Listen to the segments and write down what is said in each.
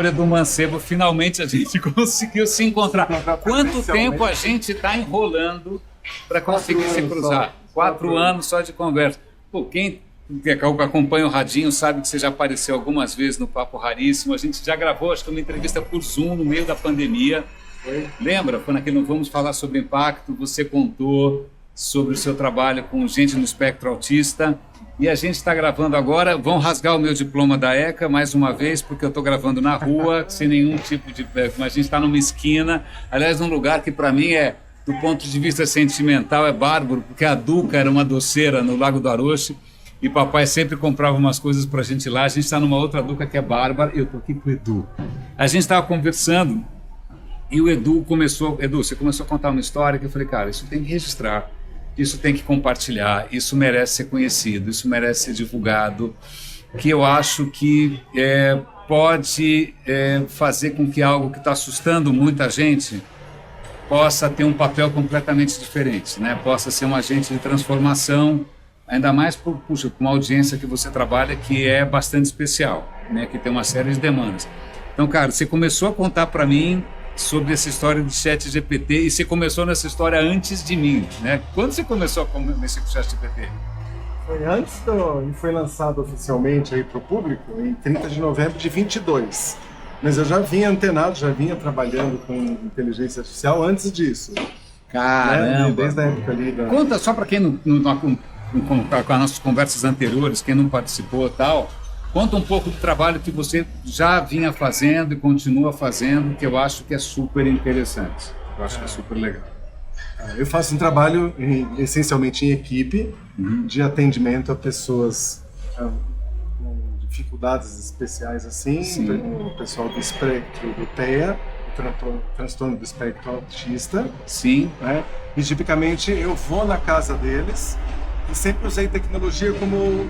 Do Mancebo, finalmente a gente conseguiu se encontrar. Quanto tempo a gente está enrolando para conseguir se cruzar? 4 anos só de conversa. Pô, quem acompanha o Radinho sabe que você já apareceu algumas vezes no Papo Raríssimo. A gente já gravou, acho que uma entrevista por Zoom no meio da pandemia. Lembra? Foi naquele Vamos Falar sobre Impacto, você contou sobre o seu trabalho com gente no espectro autista. E a gente está gravando agora, vão rasgar o meu diploma da ECA mais uma vez, porque eu estou gravando na rua, sem nenhum tipo de... A gente está numa esquina, aliás, num lugar que para mim do ponto de vista sentimental, é bárbaro, porque a Duca era uma doceira no Lago do Aroche, e papai sempre comprava umas coisas para a gente lá. A gente está numa outra Duca que é bárbara, eu estou aqui com o Edu. A gente estava conversando, e o Edu, você começou a contar uma história que eu falei, cara, isso tem que registrar. Isso tem que compartilhar, isso merece ser conhecido, isso merece ser divulgado, que eu acho que pode fazer com que algo que está assustando muita gente possa ter um papel completamente diferente, né? Possa ser um agente de transformação, ainda mais com uma audiência que você trabalha que é bastante especial, né? Que tem uma série de demandas. Então, cara, você começou a contar para mim sobre essa história de ChatGPT, e você começou nessa história antes de mim, né? Quando você começou a mexer com o ChatGPT? Foi antes e foi lançado oficialmente aí para o público em 30 de novembro de 22. Mas eu já vinha antenado, já vinha trabalhando com inteligência artificial antes disso. Caramba! Né? Desde a época ali da... Conta só para quem com as nossas conversas anteriores, quem não participou e tal, conta um pouco do trabalho que você já vinha fazendo e continua fazendo, que eu acho que é super interessante. Eu acho que é super legal. Eu faço um trabalho essencialmente em equipe, de atendimento a pessoas com dificuldades especiais assim, o pessoal do espectro do TEA, transtorno do espectro autista. Sim. Né? E tipicamente eu vou na casa deles e sempre usei tecnologia como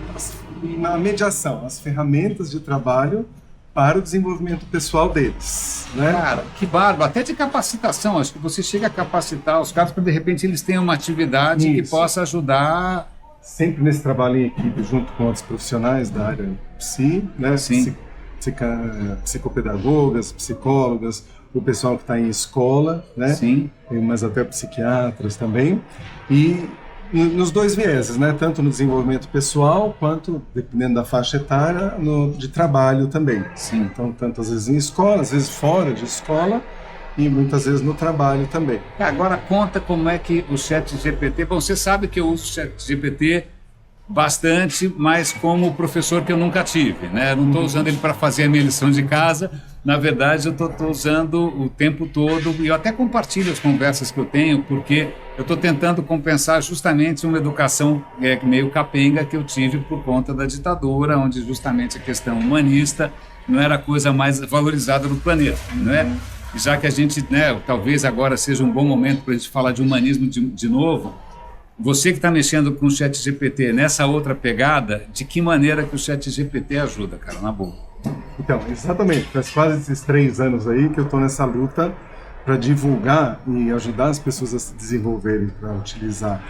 na mediação, as ferramentas de trabalho para o desenvolvimento pessoal deles. Né? Cara, que bárbaro, até de capacitação, acho que você chega a capacitar os caras para de repente eles tenham uma atividade que possa ajudar. Sempre nesse trabalho em equipe, junto com outros profissionais da área psi, né? Sim. Psicopedagogas, psicólogas, o pessoal que está em escola, né? Sim. Mas até psiquiatras também. E nos dois vieses, né? Tanto no desenvolvimento pessoal, quanto, dependendo da faixa etária, de trabalho também. Sim. Então, tanto às vezes em escola, às vezes fora de escola, e muitas vezes no trabalho também. Agora conta como é que o ChatGPT... Bom, você sabe que eu uso o ChatGPT bastante, mas como professor que eu nunca tive, né? Eu não estou usando ele para fazer a minha lição de casa. Na verdade, eu estou usando o tempo todo, e eu até compartilho as conversas que eu tenho, porque eu estou tentando compensar justamente uma educação meio capenga que eu tive por conta da ditadura, onde justamente a questão humanista não era a coisa mais valorizada no planeta, não é? E já que a gente, né, talvez agora seja um bom momento para a gente falar de humanismo de novo, você que está mexendo com o ChatGPT nessa outra pegada, de que maneira que o ChatGPT ajuda, cara, na boa? Então, exatamente, faz quase esses 3 anos aí que eu estou nessa luta para divulgar e ajudar as pessoas a se desenvolverem para utilizar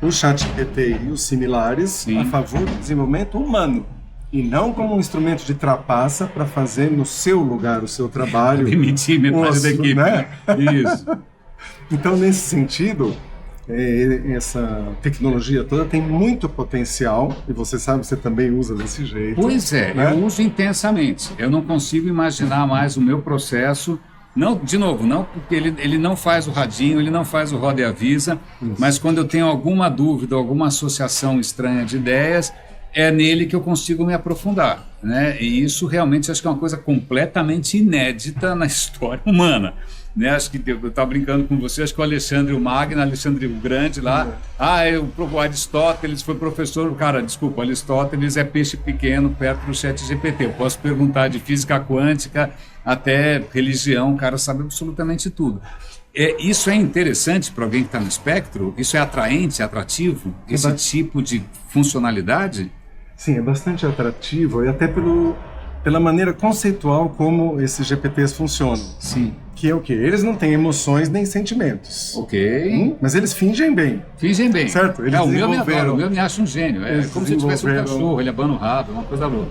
o ChatGPT e os similares a favor do desenvolvimento humano, e não como um instrumento de trapaça para fazer no seu lugar o seu trabalho. Demitir metade da equipe, né? Isso. Então, nesse sentido, essa tecnologia toda tem muito potencial, e você sabe, você também usa desse jeito. Pois é, né? Eu uso intensamente. Eu não consigo imaginar mais o meu processo. Não, de novo, não porque ele não faz o radinho, ele não faz o roda e avisa, mas quando eu tenho alguma dúvida, alguma associação estranha de ideias, é nele que eu consigo me aprofundar, né? E isso realmente acho que é uma coisa completamente inédita na história humana. Né? Acho que eu estava brincando com você, acho que o Alexandre o Magno, Alexandre o Grande lá, o Aristóteles foi professor, cara, desculpa, Aristóteles é peixe pequeno perto do ChatGPT. Eu posso perguntar de física quântica até religião, o cara sabe absolutamente tudo. Isso é interessante para alguém que está no espectro? Isso é atraente, é atrativo? Esse tipo de funcionalidade? Sim, é bastante atrativo, e até pela maneira conceitual como esses GPTs funcionam. Sim. Que é o quê? Eles não têm emoções nem sentimentos. Ok. Mas eles fingem bem. Fingem bem. Certo? Eles o meu me adora, o meu me acha um gênio. É como se tivesse um cachorro, ele abana o rabo, é uma coisa louca.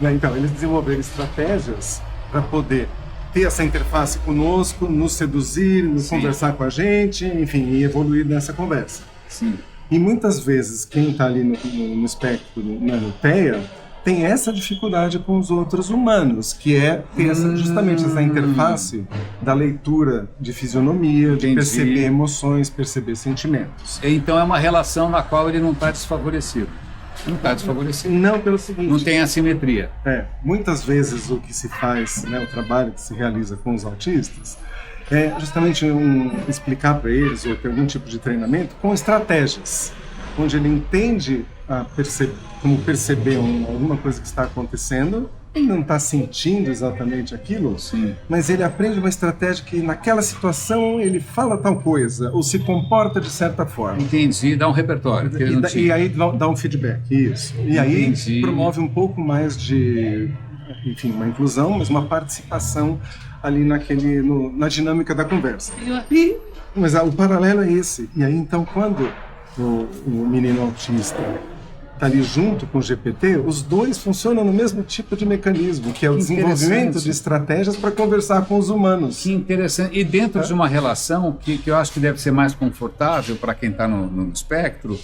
Então, eles desenvolveram estratégias para poder ter essa interface conosco, nos seduzir, nos conversar com a gente, enfim, e evoluir nessa conversa. Sim. E muitas vezes quem está ali no espectro, na TEA, tem essa dificuldade com os outros humanos, que é ter justamente essa interface da leitura de fisionomia, de perceber emoções, perceber sentimentos. Então é uma relação na qual ele não está desfavorecido. Não está desfavorecido. Não, pelo seguinte... Não tem assimetria. Muitas vezes o que se faz, né, o trabalho que se realiza com os autistas, é justamente explicar para eles, ou ter algum tipo de treinamento, com estratégias, onde ele entende como perceber alguma coisa que está acontecendo, ele não está sentindo exatamente aquilo, sim, mas ele aprende uma estratégia que naquela situação ele fala tal coisa, ou se comporta de certa forma. Entendi, dá um repertório. E aí dá um feedback, isso. E aí promove um pouco mais de, enfim, uma inclusão, mas uma participação ali na dinâmica da conversa. Mas o paralelo é esse. E aí então quando o menino autista está ali junto com o GPT, os dois funcionam no mesmo tipo de mecanismo, que é o desenvolvimento de estratégias para conversar com os humanos. Que interessante. E dentro de uma relação que eu acho que deve ser mais confortável para quem está no espectro,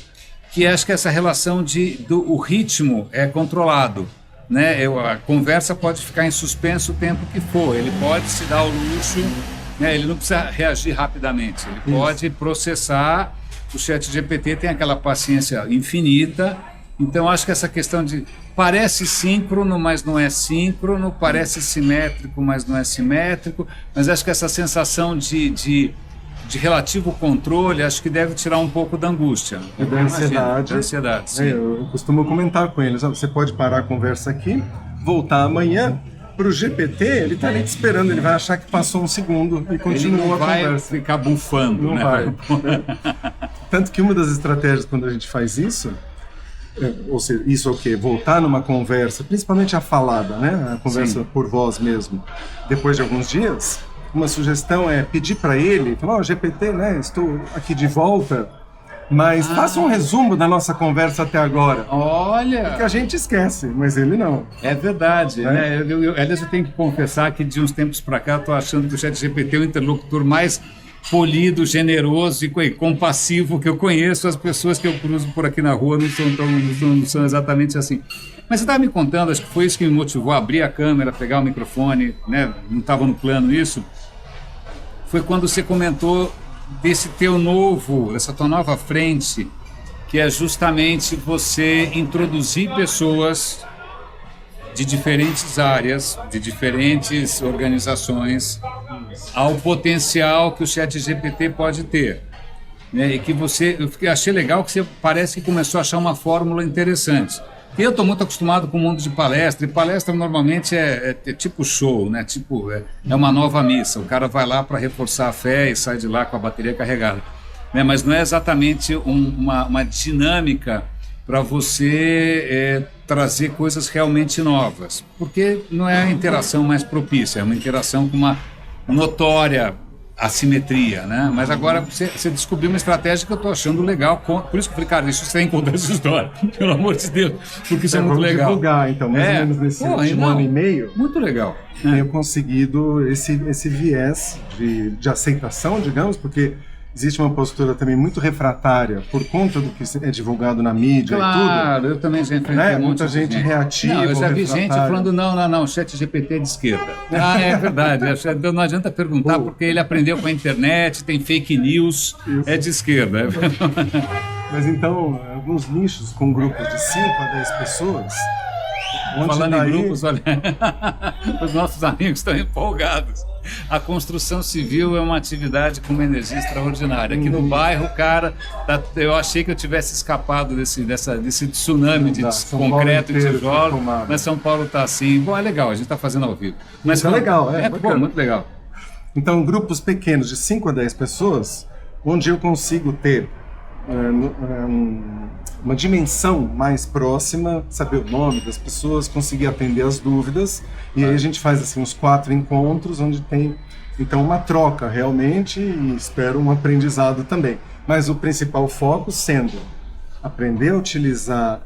que acho que essa relação o ritmo é controlado. Né? A conversa pode ficar em suspenso o tempo que for, ele pode se dar o luxo, né? Ele não precisa reagir rapidamente, ele pode processar. O ChatGPT tem aquela paciência infinita. Então, acho que essa questão de parece síncrono, mas não é síncrono, parece simétrico, mas não é simétrico, mas acho que essa sensação de relativo controle, acho que deve tirar um pouco da angústia. Da ansiedade. Da ansiedade, sim. Eu costumo comentar com eles, você pode parar a conversa aqui, voltar amanhã, para o GPT, ele está ali te esperando, ele vai achar que passou um segundo e continua a conversa. Ele não vai ficar bufando, não né? Vai. Tanto que uma das estratégias quando a gente faz isso, ou seja, isso é o quê? Voltar numa conversa, principalmente a falada, né? A conversa Sim. por voz mesmo, depois de alguns dias, uma sugestão é pedir para ele, falar, GPT, né? Estou aqui de volta, mas faça um resumo da nossa conversa até agora. Olha! Porque a gente esquece, mas ele não. É verdade, né? Aliás, eu tenho que confessar que de uns tempos para cá eu estou achando que o ChatGPT é o interlocutor mais polido, generoso e compassivo que eu conheço. As pessoas que eu cruzo por aqui na rua não são exatamente assim. Mas você estava me contando, acho que foi isso que me motivou a abrir a câmera, pegar o microfone, né? Não estava no plano isso. Foi quando você comentou dessa tua nova frente, que é justamente você introduzir pessoas de diferentes áreas, de diferentes organizações, ao potencial que o ChatGPT pode ter. Né? E que eu achei legal que você parece que começou a achar uma fórmula interessante. Eu estou muito acostumado com o mundo de palestra, e palestra normalmente é tipo show, né? É uma nova missa, o cara vai lá para reforçar a fé e sai de lá com a bateria carregada. Né? Mas não é exatamente uma dinâmica para você trazer coisas realmente novas, porque não é a interação mais propícia, é uma interação com uma notória assimetria, né? Mas agora você descobriu uma estratégia que eu estou achando legal, por isso que eu falei, cara, isso você tem que contar essa história, pelo amor de Deus, porque isso é muito legal. Divulgar, então, mais ou menos nesse último ano e meio, muito legal. Tenho conseguido esse viés de aceitação, digamos, porque existe uma postura também muito refratária por conta do que é divulgado na mídia e tudo. Claro, eu também já enfrentei muita gente reativa. Não, eu já vi gente falando, não, o ChatGPT é de esquerda. É verdade, não adianta perguntar porque ele aprendeu com a internet, tem fake news, isso. É de esquerda. Mas então, alguns nichos com grupos de 5 a 10 pessoas... Falando em grupos, olha, os nossos amigos estão empolgados. A construção civil é uma atividade com uma energia extraordinária. Aqui no bairro, cara, eu achei que eu tivesse escapado desse tsunami de concreto e tijolo, mas São Paulo está assim. Bom, é legal, a gente está fazendo ao vivo. Mas é legal, bom, muito legal. Então, grupos pequenos de 5 a 10 pessoas, onde eu consigo ter uma dimensão mais próxima, saber o nome das pessoas, conseguir atender as dúvidas, e aí a gente faz assim uns 4 encontros onde tem então uma troca realmente e espero um aprendizado também, mas o principal foco sendo aprender a utilizar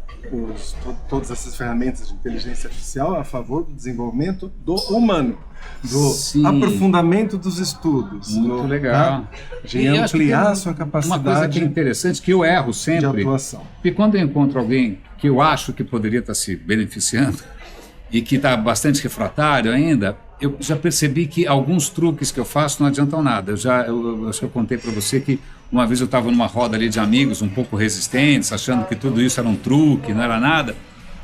todas essas ferramentas de inteligência artificial a favor do desenvolvimento do humano, do aprofundamento dos estudos. Muito legal. De ampliar a sua capacidade. Uma coisa que é interessante, que eu erro sempre, de atuação. Porque quando eu encontro alguém que eu acho que poderia estar se beneficiando e que está bastante refratário ainda, eu já percebi que alguns truques que eu faço não adiantam nada. Eu acho que eu contei para você que uma vez eu estava numa roda ali de amigos um pouco resistentes, achando que tudo isso era um truque, não era nada.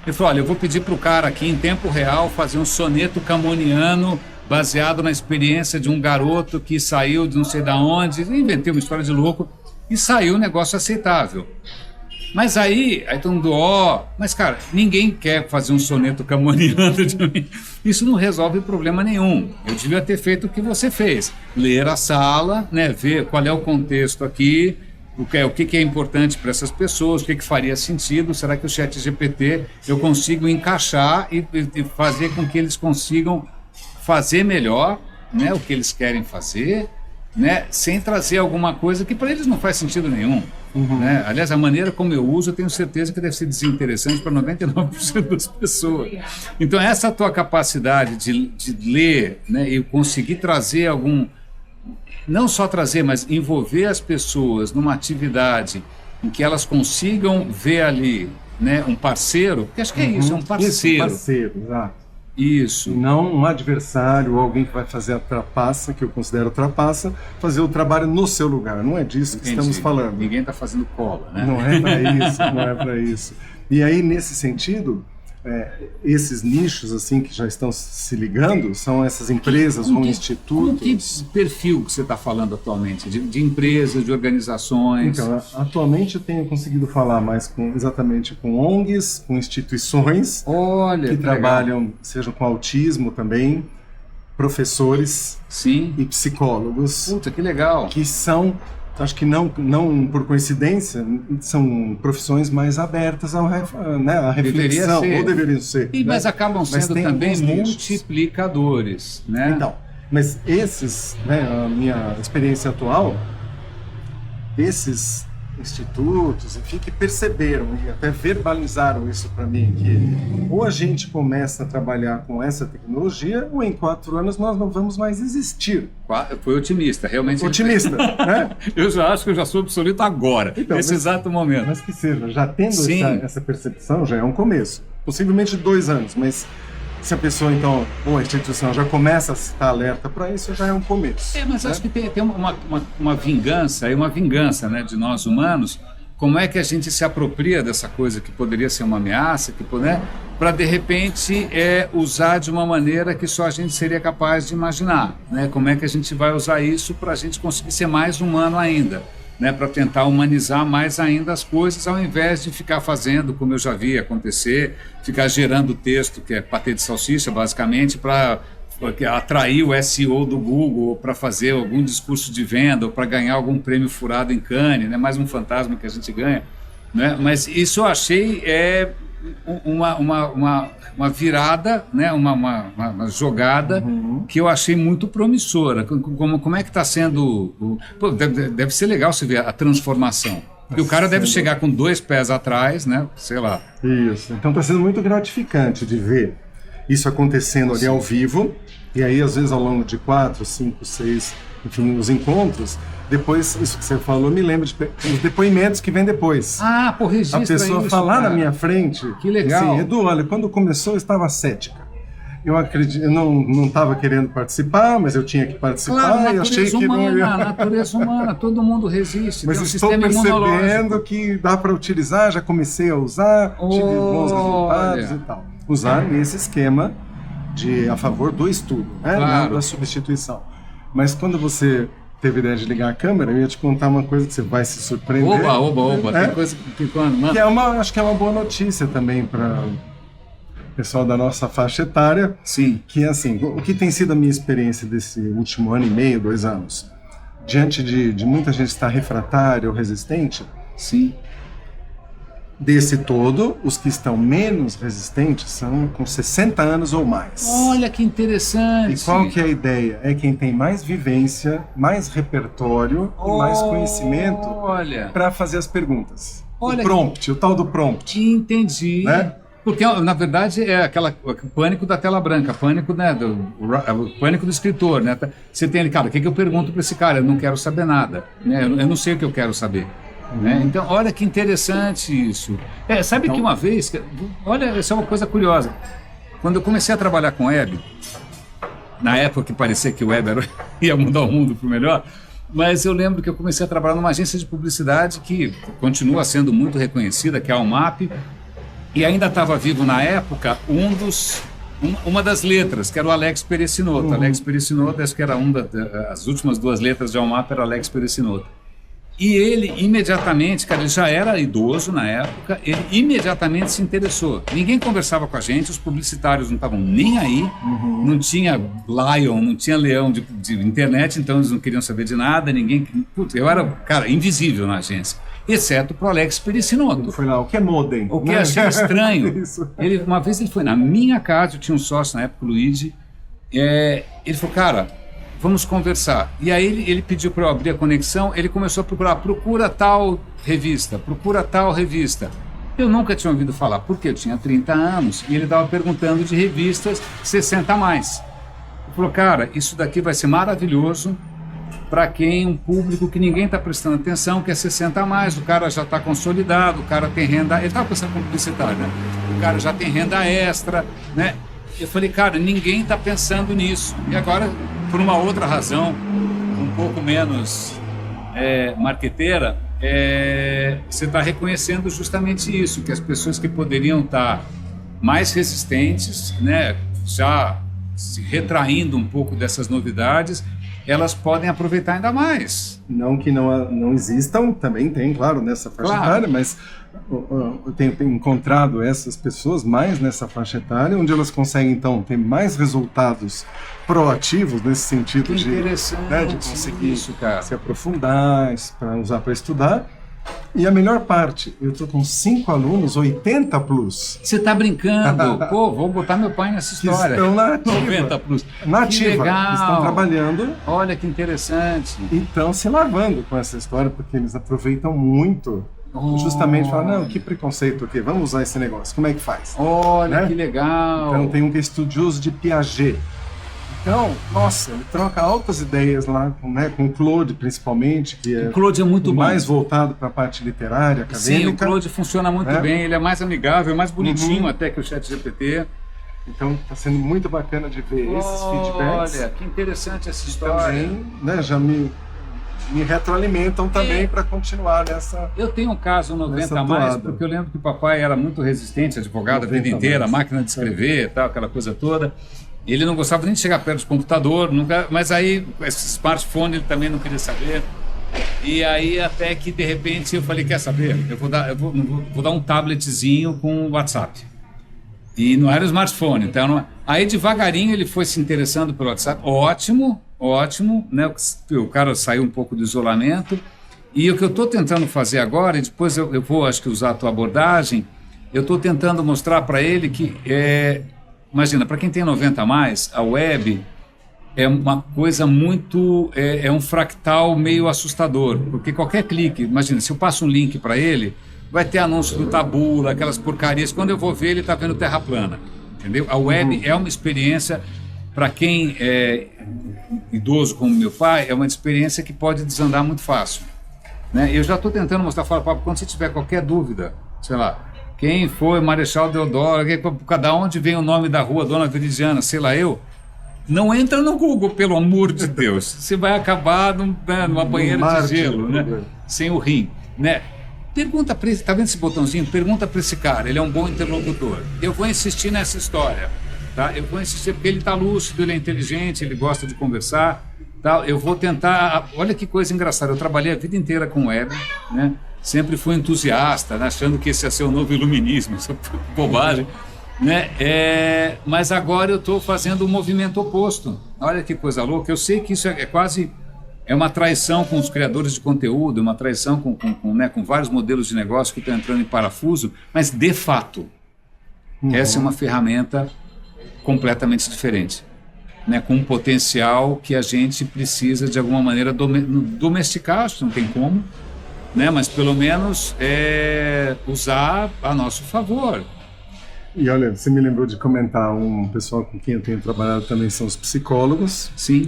Eu falei, olha, eu vou pedir para o cara aqui em tempo real fazer um soneto camoniano baseado na experiência de um garoto que saiu de não sei da onde, inventei uma história de louco e saiu um negócio aceitável. Mas aí todo mundo, mas cara, ninguém quer fazer um soneto camoniano de mim. Isso não resolve problema nenhum. Eu devia ter feito o que você fez. Ler a sala, né, ver qual é o contexto aqui, o que é importante para essas pessoas, o que faria sentido, será que o ChatGPT eu consigo encaixar e fazer com que eles consigam fazer melhor, né, o que eles querem fazer, né, sem trazer alguma coisa que para eles não faz sentido nenhum. Né? Aliás, a maneira como eu uso, eu tenho certeza que deve ser desinteressante para 99% das pessoas. Então, essa tua capacidade de ler, né, e conseguir trazer não só trazer, mas envolver as pessoas numa atividade em que elas consigam ver ali, né, um parceiro, porque acho que é isso, é um parceiro. Isso, um parceiro, exato. Isso. Não um adversário ou alguém que vai fazer a trapaça, que eu considero trapaça, fazer o trabalho no seu lugar. Não é disso que estamos falando. Ninguém está fazendo cola, né? Não é para isso, não é para isso. E aí, nesse sentido, esses nichos assim que já estão se ligando são essas empresas ou institutos. Que perfil que você está falando atualmente? De empresas, de organizações? Então, atualmente eu tenho conseguido falar mais exatamente com ONGs, com instituições que trabalham, legal, sejam com autismo também, professores e psicólogos. Puta, que legal! Que são, acho que não por coincidência, são profissões mais abertas à reflexão, ou deveriam ser. Mas acabam sendo também multiplicadores, né? Então, mas esses, a minha experiência atual, esses institutos, enfim, que perceberam e até verbalizaram isso para mim, que ou a gente começa a trabalhar com essa tecnologia, ou em 4 anos nós não vamos mais existir. Foi otimista, realmente. Otimista, né? Eu já acho que eu já sou absoluto agora, então, nesse exato momento. Mas que seja, já tendo essa percepção, já é um começo. Possivelmente 2 anos, mas se a pessoa, então, ou a instituição já começa a estar alerta para isso, já é um começo. Mas acho que tem uma vingança, né, de nós humanos. Como é que a gente se apropria dessa coisa que poderia ser uma ameaça, para de repente usar de uma maneira que só a gente seria capaz de imaginar, né? Como é que a gente vai usar isso para a gente conseguir ser mais humano ainda, né? Para tentar humanizar mais ainda as coisas, ao invés de ficar fazendo, como eu já vi acontecer, ficar gerando texto, que é patê de salsicha, basicamente, para atrair o SEO do Google, para fazer algum discurso de venda, ou para ganhar algum prêmio furado em Cannes, né? Mais um fantasma que a gente ganha, né? Mas isso eu achei uma virada, né? uma jogada que eu achei muito promissora. Como é que está sendo... deve ser legal você ver a transformação. Porque o cara deve chegar com 2 pés atrás, né? Sei lá. Isso. Então está sendo muito gratificante de ver isso acontecendo ali ao vivo. E aí, às vezes, ao longo de 4, 5, 6, enfim, os encontros... Depois, isso que você falou, me lembra os depoimentos que vem depois. Registra a pessoa isso, falar na minha frente. Que legal. Assim, Edu, olha, quando começou eu estava cética. Eu não estava querendo participar, mas eu tinha que participar. Claro, natureza humana, todo mundo resiste. Mas estou percebendo que dá para utilizar, já comecei a usar, tive bons resultados e tal. Usar nesse esquema a favor do estudo, né? Não da substituição. Mas quando você teve ideia de ligar a câmera, eu ia te contar uma coisa que você vai se surpreender. Oba. Tem coisa que acho que é uma boa notícia também para o pessoal da nossa faixa etária. Sim. Que é assim, o que tem sido a minha experiência desse último ano e meio, 2 anos? Diante de muita gente estar refratária ou resistente. Sim. Desse todo, os que estão menos resistentes são com 60 anos ou mais. Olha que interessante! E qual que é a ideia? É quem tem mais vivência, mais repertório e mais conhecimento para fazer as perguntas. Olha, o tal do prompt. Entendi. Né? Porque, na verdade, é o pânico da tela branca, pânico, né, o pânico do escritor. Né? Você tem, cara, o que eu pergunto para esse cara? Eu não quero saber nada. Né? Eu não sei o que eu quero saber. Né? Então, olha que interessante isso. Sabe que uma vez... Olha, isso é uma coisa curiosa. Quando eu comecei a trabalhar com web, na época que parecia que o web ia mudar o mundo para o melhor, mas eu lembro que eu comecei a trabalhar numa agência de publicidade que continua sendo muito reconhecida, que é a UMAP, e ainda estava vivo na época uma das letras, que era o Alex Perecinoto. Alex Perecinoto, acho que era as últimas 2 letras de UMAP era Alex Perecinoto. E ele imediatamente, cara, ele já era idoso na época, ele imediatamente se interessou. Ninguém conversava com a gente, os publicitários não estavam nem aí, não tinha Lion, não tinha leão de internet, então eles não queriam saber de nada, ninguém... Putz, eu era, cara, invisível na agência, exceto pro Alex Perecinoto. Foi lá, o que é modem? O que eu achei estranho. Uma vez ele foi na minha casa, eu tinha um sócio na época, o Luigi, ele falou, cara... Vamos conversar. E aí ele pediu para eu abrir a conexão, ele começou a procura tal revista. Eu nunca tinha ouvido falar, porque eu tinha 30 anos e ele estava perguntando de revistas 60 a mais. Ele falou, cara, isso daqui vai ser maravilhoso para quem, um público que ninguém está prestando atenção, que é 60 a mais, o cara já está consolidado, o cara tem renda... Ele estava pensando como publicitário, né? O cara já tem renda extra, né? Eu falei, cara, ninguém está pensando nisso. E agora, por uma outra razão, um pouco menos marqueteira, você está reconhecendo justamente isso, que as pessoas que poderiam estar mais resistentes, né, já se retraindo um pouco dessas novidades, elas podem aproveitar ainda mais. Não que não existam, também tem, claro, nessa faixa etária, mas eu tenho encontrado essas pessoas mais nessa faixa etária, onde elas conseguem, então, ter mais resultados proativos nesse sentido de conseguir isso, cara. Se aprofundar, para usar para estudar. E a melhor parte, eu estou com 5 alunos, 80 plus. Você está brincando? Pô, vou botar meu pai nessa história. Estão na ativa. 90 plus. Na ativa. Que legal. Estão trabalhando. Olha que interessante. E estão se lavando com essa história, porque eles aproveitam muito. Justamente falam, não, que preconceito aqui, vamos usar esse negócio, como é que faz? Olha, né? Que legal. Então tem um que é estudioso de Piaget. Então, nossa, ele troca altas ideias lá com o Claude, principalmente, que é, o Claude é muito mais voltado para a parte literária, acadêmica. Sim, o Claude funciona muito bem, ele é mais amigável, mais bonitinho até que o ChatGPT. Então está sendo muito bacana de ver esses feedbacks. Olha, que interessante essa história. Também, né, já me retroalimentam também para continuar nessa. Eu tenho um caso 90 a mais, porque eu lembro que o papai era muito resistente, advogado a vida inteira, máquina de escrever, tal, aquela coisa toda. Ele não gostava nem de chegar perto do computador, nunca, mas aí esse smartphone ele também não queria saber. E aí até que de repente eu falei, quer saber? Eu vou dar um tabletzinho com WhatsApp. E não era o smartphone, então aí devagarinho ele foi se interessando pelo WhatsApp. Ótimo, né? O cara saiu um pouco do isolamento. E o que eu estou tentando fazer agora, e depois eu vou, acho que, usar a tua abordagem, eu estou tentando mostrar para ele que, imagina, para quem tem 90 a mais, a web é uma coisa muito, é um fractal meio assustador, porque qualquer clique, imagina, se eu passo um link para ele, vai ter anúncio do Taboola, aquelas porcarias, quando eu vou ver ele está vendo terra plana, entendeu? A web é uma experiência, para quem é idoso como meu pai, é uma experiência que pode desandar muito fácil, né? Eu já estou tentando mostrar, quando você tiver qualquer dúvida, sei lá, quem foi Marechal Deodoro, cada onde vem o nome da rua, Dona Veridiana, sei lá eu, não entra no Google, pelo amor de Deus. Você vai acabar numa banheira de gelo, né? Sem o rim, né? Pergunta para ele, tá vendo esse botãozinho? Pergunta para esse cara, ele é um bom interlocutor. Eu vou insistir nessa história, tá? Eu vou insistir porque ele está lúcido, ele é inteligente, ele gosta de conversar, tá? Eu vou tentar, olha que coisa engraçada, eu trabalhei a vida inteira com web, né? Sempre fui entusiasta, né? Achando que esse ia ser o novo iluminismo, essa bobagem, né? Mas agora eu estou fazendo o movimento oposto. Olha que coisa louca, eu sei que isso é quase... É uma traição com os criadores de conteúdo, uma traição com vários modelos de negócio que estão entrando em parafuso, mas, de fato, essa é uma ferramenta completamente diferente, né? Com um potencial que a gente precisa, de alguma maneira, domesticar, acho que não tem como, né? Mas pelo menos usar a nosso favor. E olha, você me lembrou de comentar um pessoal com quem eu tenho trabalhado também são os psicólogos. Sim.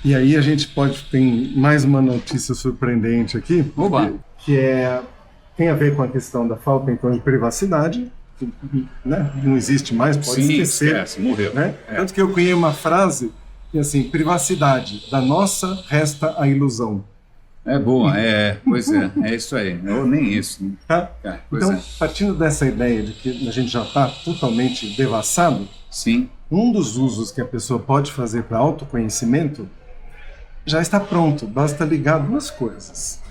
E aí a gente tem mais uma notícia surpreendente aqui, que tem a ver com a questão da falta então de privacidade, que, né, não existe mais, pode esquecer. Esquece, morreu. Né? Tanto que eu criei uma frase que assim, privacidade, da nossa resta a ilusão. É boa, pois é isso aí, ou nem isso. Né? Tá? Então, partindo dessa ideia de que a gente já está totalmente devassado, sim. Um dos usos que a pessoa pode fazer para autoconhecimento já está pronto, basta ligar duas coisas.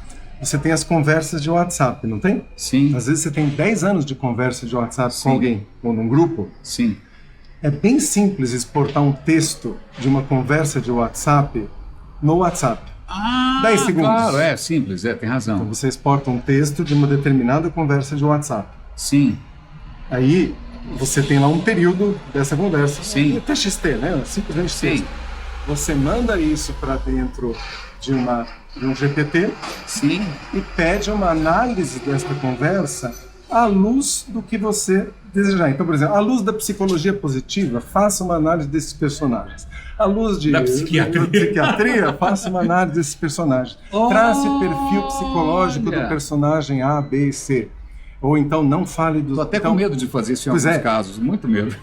Você tem as conversas de WhatsApp, não tem? Sim. Às vezes você tem 10 anos de conversa de WhatsApp com alguém, ou num grupo. Sim. É bem simples exportar um texto de uma conversa de WhatsApp no WhatsApp. 10 segundos. Claro, é simples, tem razão. Então você exporta um texto de uma determinada conversa de WhatsApp. Sim. Aí você tem lá um período dessa conversa. Sim. TXT, né? Simplesmente sim. Texto. Você manda isso para dentro de um GPT. Sim. E pede uma análise desta conversa à luz do que você desejar. Então, por exemplo, à luz da psicologia positiva, faça uma análise desses personagens. À luz da psiquiatria, faça uma análise desses personagens. Trace o perfil psicológico do personagem A, B e C. Ou então não fale do... Estou até com medo de fazer isso em alguns casos, muito medo.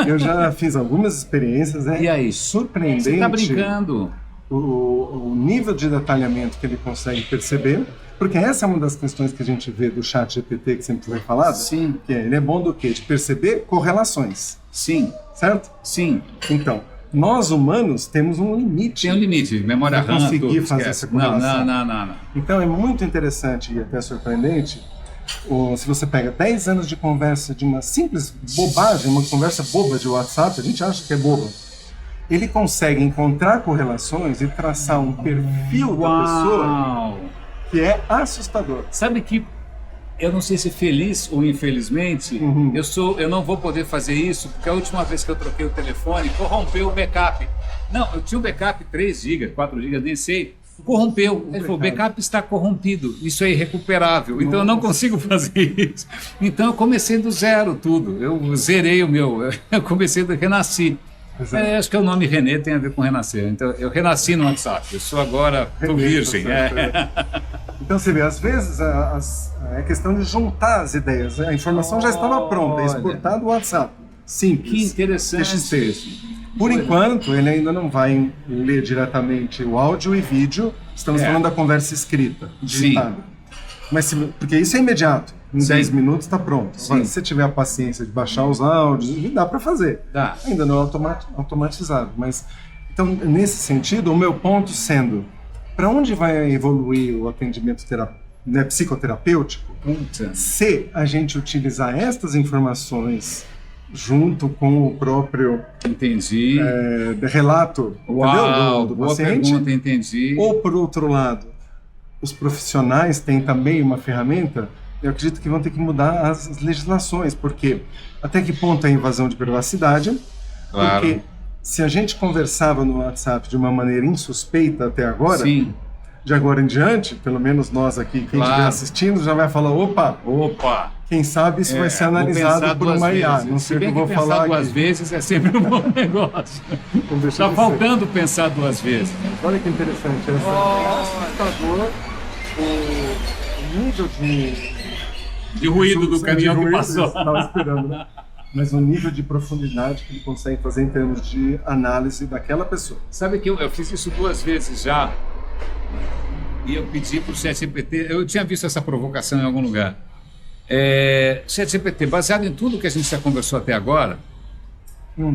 Eu já fiz algumas experiências, né? E aí? Surpreendente. Você está brincando? O nível de detalhamento que ele consegue perceber, porque essa é uma das questões que a gente vê do chat GPT que sempre foi falado. Sim. Que ele é bom do quê? De perceber correlações. Sim. Certo? Sim. Então, nós humanos temos um limite. Tem um limite, memória RAM, conseguir fazer essa correlação. Não. Então é muito interessante e até surpreendente, se você pega 10 anos de conversa de uma simples bobagem, uma conversa boba de WhatsApp, a gente acha que é boba. Ele consegue encontrar correlações e traçar um perfil da pessoa que é assustador. Sabe que eu não sei se feliz ou infelizmente, eu não vou poder fazer isso, porque a última vez que eu troquei o telefone, corrompeu o backup. Não, eu tinha um backup 3 GB, 4 GB, nem sei. Corrompeu. Ele falou, o backup está corrompido, isso é irrecuperável, então eu não consigo fazer isso. Então eu comecei do zero tudo, eu zerei o meu, eu comecei do renasci. Acho que o nome René tem a ver com renascer. Então, eu renasci no WhatsApp. Eu sou agora virgem. Então, você vê, às vezes é questão de juntar as ideias. A informação já estava pronta, é exportar do WhatsApp. Simples. Que interessante. TXT. Por enquanto, ele ainda não vai ler diretamente o áudio e vídeo. Estamos falando da conversa escrita, digitada. Mas porque isso é imediato. Em 10 minutos está pronto. Agora, se você tiver a paciência de baixar os áudios, dá para fazer. Dá. Ainda não é automatizado. Mas, então, nesse sentido, o meu ponto sendo, para onde vai evoluir o atendimento psicoterapêutico se a gente utilizar estas informações junto com o próprio relato do paciente? Pergunta, entendi. Ou, por outro lado, os profissionais têm também uma ferramenta. Eu acredito que vão ter que mudar as legislações, porque até que ponto é invasão de privacidade? Claro. Porque se a gente conversava no WhatsApp de uma maneira insuspeita até agora, de agora em diante, pelo menos nós aqui, quem estiver assistindo, já vai falar, opa, quem sabe isso vai ser analisado por uma IA. Não sei o que eu vou falar duas vezes é sempre um bom negócio. Está faltando pensar duas vezes. Olha que interessante. É assustador o nível de ruído do caminhão que passou. Estava esperando, né? Mas o nível de profundidade que ele consegue fazer em termos de análise daquela pessoa. Sabe que eu fiz isso 2 vezes já, e eu pedi para o ChatGPT, eu tinha visto essa provocação em algum lugar. ChatGPT, baseado em tudo que a gente já conversou até agora,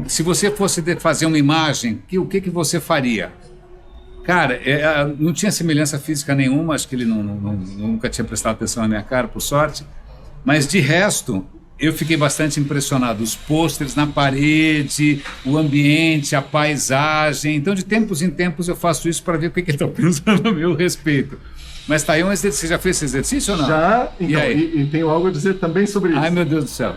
se você fosse fazer uma imagem, o que você faria? Cara, não tinha semelhança física nenhuma, acho que ele nunca tinha prestado atenção na minha cara, por sorte. Mas, de resto, eu fiquei bastante impressionado. Os pôsteres na parede, o ambiente, a paisagem. Então, de tempos em tempos, eu faço isso para ver o que ele está pensando a meu respeito. Mas tá aí um exercício. Você já fez esse exercício ou não? Já, então, e tenho algo a dizer também sobre isso. Ai, meu Deus do céu.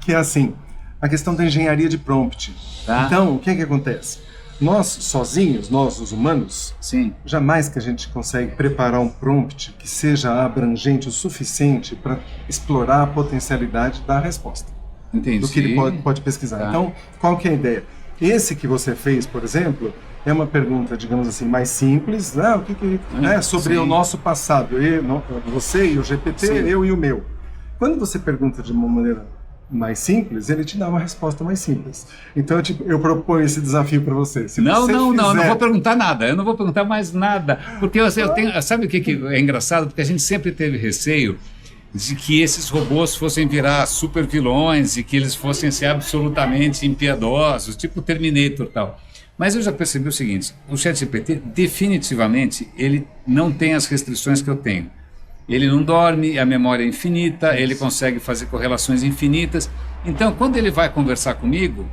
Que é assim, a questão da engenharia de prompt. Tá. Então, o que acontece? nós sozinhos, nós os humanos, Sim. jamais que a gente consegue preparar um prompt que seja abrangente o suficiente para explorar a potencialidade da resposta. Entendi. Do que ele pode pesquisar. Tá. Então, qual que é a ideia? Esse que você fez, por exemplo, é uma pergunta, digamos assim, mais simples, o que né, sobre sim. o nosso passado. Você e o GPT, Sim. eu e o meu. Quando você pergunta de uma maneira mais simples, ele te dá uma resposta mais simples. Então, eu proponho esse desafio para você. Se Não, você eu não fizer- vou perguntar nada, eu não vou perguntar mais nada, porque eu tenho, sabe o que é engraçado? Porque a gente sempre teve receio de que esses robôs fossem virar super vilões e que eles fossem ser absolutamente impiedosos, tipo Terminator e tal. Mas eu já percebi o seguinte, o ChatGPT definitivamente ele não tem as restrições que eu tenho. Ele não dorme, a memória é infinita, ele consegue fazer correlações infinitas. Então, quando ele vai conversar comigo,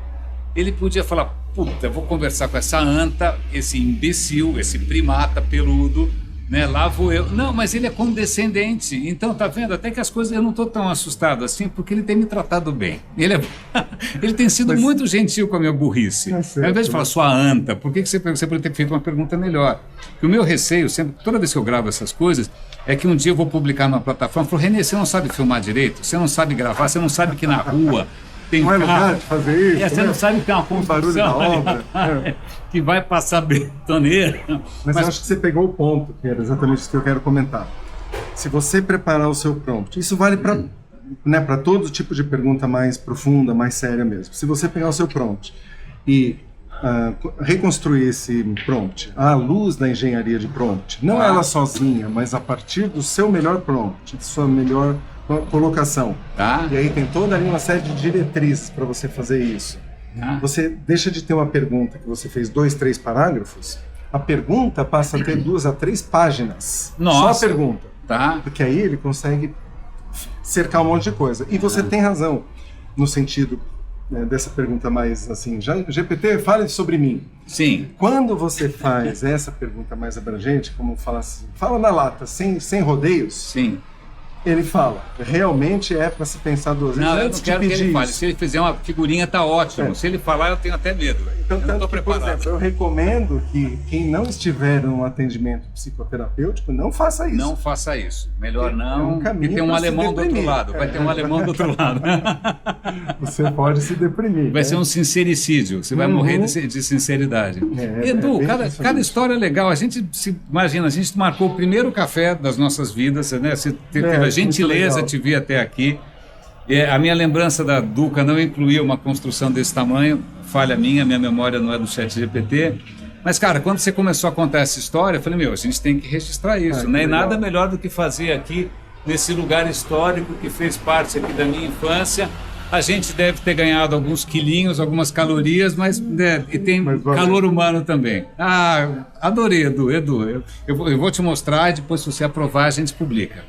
ele podia falar, puta, eu vou conversar com essa anta, esse imbecil, esse primata peludo, né? Lá vou eu. Não, mas ele é condescendente. Então, tá vendo? Até que as coisas eu não estou tão assustado assim, porque ele tem me tratado bem. Ele tem sido muito gentil com a minha burrice. É certo, Ao invés de falar sua anta, por que você poderia ter feito uma pergunta melhor? Porque o meu receio, sempre, toda vez que eu gravo essas coisas, é que um dia eu vou publicar numa plataforma e falo, Renê, você não sabe filmar direito, você não sabe gravar, você não sabe que na rua tem Não é carro. lugar de fazer isso. Você né? não sabe que tem uma O barulho da construção obra. que vai passar betoneira. Mas eu acho que você pegou o ponto, que era exatamente isso que eu quero comentar. Se você preparar o seu prompt, isso vale para para todo tipo de pergunta mais profunda, mais séria mesmo. Se você pegar o seu prompt e reconstruir esse prompt à luz da engenharia de prompt, não ela sozinha, mas a partir do seu melhor prompt, de sua melhor colocação. Tá. E aí tem toda ali uma série de diretrizes para você fazer isso. Você deixa de ter uma pergunta que você fez 2, 3 parágrafos, a pergunta passa a ter 2 a 3 páginas. Nossa. Só a pergunta. Tá. Porque aí ele consegue cercar um monte de coisa. E você tem razão no sentido dessa pergunta mais assim, GPT, fale sobre mim. Sim. Quando você faz essa pergunta mais abrangente, como fala assim, fala na lata, sem rodeios, Sim. ele fala, realmente é para se pensar 2 vezes Não, eu antes não quero de que pedir ele fale. isso. Se ele fizer uma figurinha, tá ótimo. Se ele falar, eu tenho até medo. Então, eu não estou tanto que, por preparado. exemplo, eu recomendo que quem não estiver num atendimento psicoterapêutico não faça isso. Não faça isso. Melhor É não, um caminho porque tem um pra se alemão do outro deprimir. lado. Vai ter um alemão do outro lado. Você pode se deprimir. Vai ser um sincericídio. Você vai morrer de sinceridade. Edu, bem cada isso. história é legal. A gente imagina, a gente marcou o primeiro café das nossas vidas, né? Você teve a muito gentileza legal. de vir até aqui. A minha lembrança da Duca não incluía uma construção desse tamanho. Falha minha memória não é do ChatGPT. Mas, cara, quando você começou a contar essa história, eu falei, a gente tem que registrar isso, né? E legal. nada melhor do que fazer aqui, nesse lugar histórico que fez parte aqui da minha infância. A gente deve ter ganhado alguns quilinhos, algumas calorias, mas e tem Mas valeu. calor humano também. Adorei, Edu. Eu vou te mostrar e depois, se você aprovar, a gente publica.